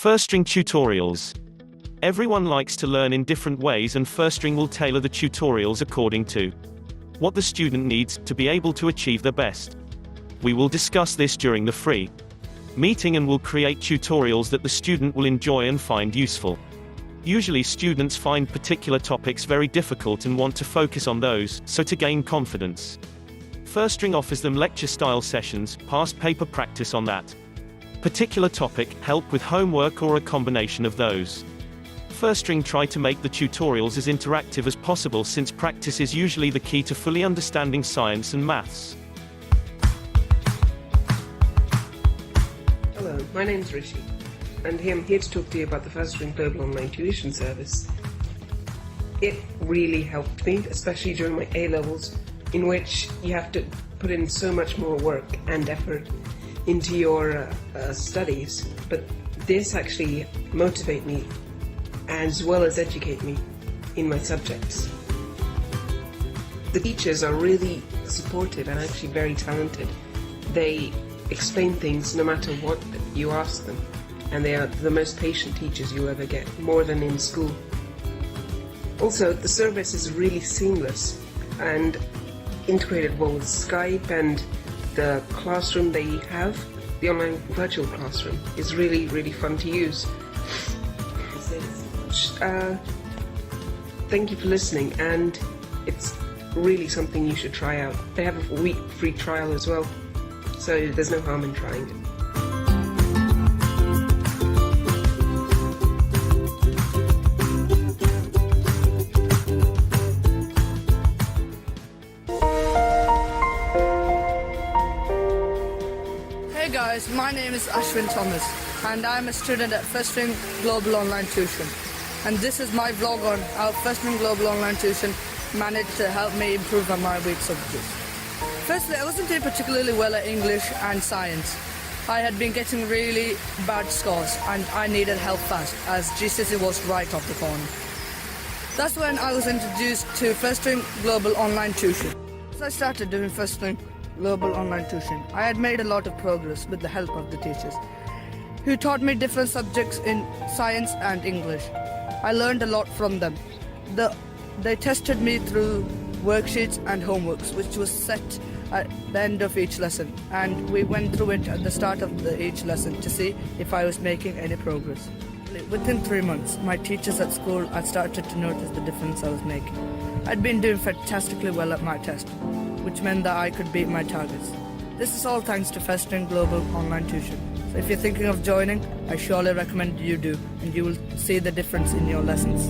Firstring tutorials. Everyone likes to learn in different ways, and Firstring will tailor the tutorials according to what the student needs to be able to achieve their best. We will discuss this during the free meeting and will create tutorials that the student will enjoy and find useful. Usually students find particular topics very difficult and want to focus on those, so to gain confidence, Firstring offers them lecture-style sessions, past paper practice on that particular topic, help with homework, or a combination of those. Firstring try to make the tutorials as interactive as possible, since practice is usually the key to fully understanding science and maths. Hello, my name's Rishi, and I'm here to talk to you about the Firstring Global online tuition service. It really helped me, especially during my A-levels, in which you have to put in so much more work and effort into your studies, but this actually motivated me as well as educate me in my subjects. The teachers are really supportive and actually very talented. They explain things no matter what you ask them, and they are the most patient teachers you'll ever get, more than in school. Also, the service is really seamless and integrated well with Skype, and the classroom they have, the online virtual classroom, is really, really fun to use. Thank you for listening, and it's really something you should try out. They have a week free trial as well, so there's no harm in trying it. Hey guys, my name is Ashwin Thomas, and I'm a student at Firstring Global Online Tuition. And this is my vlog on how Firstring Global Online Tuition managed to help me improve on my weak subjects. Firstly, I wasn't doing particularly well at English and science. I had been getting really bad scores, and I needed help fast, as GCSE was right off the corner. That's when I was introduced to Firstring Global Online Tuition. As I started doing Firstring Global Online Tuition, I had made a lot of progress with the help of the teachers, who taught me different subjects in science and English. I learned a lot from them. They tested me through worksheets and homeworks, which was set at the end of each lesson, and we went through it at the start of each lesson to see if I was making any progress. Within 3 months, my teachers at school had started to notice the difference I was making. I'd been doing fantastically well at my test, which meant that I could beat my targets. This is all thanks to Firstring Global Online Tuition. So if you're thinking of joining, I surely recommend you do, and you will see the difference in your lessons.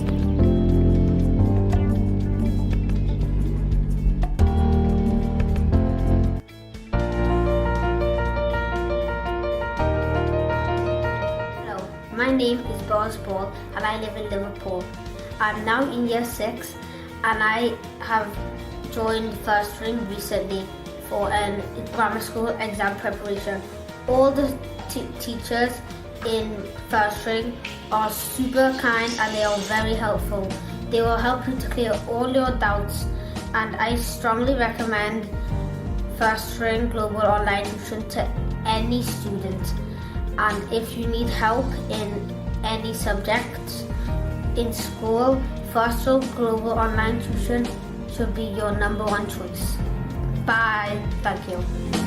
Hello, my name is Boz Paul, and I live in Liverpool. I'm now in year 6, and I have joined Firstring recently for an grammar school exam preparation. All the teachers in Firstring are super kind, and they are very helpful. They will help you to clear all your doubts, and I strongly recommend Firstring Global Online Tuition to any student. And if you need help in any subjects in school, Firstring Global Online Tuition should be your #1 choice. Bye. Thank you.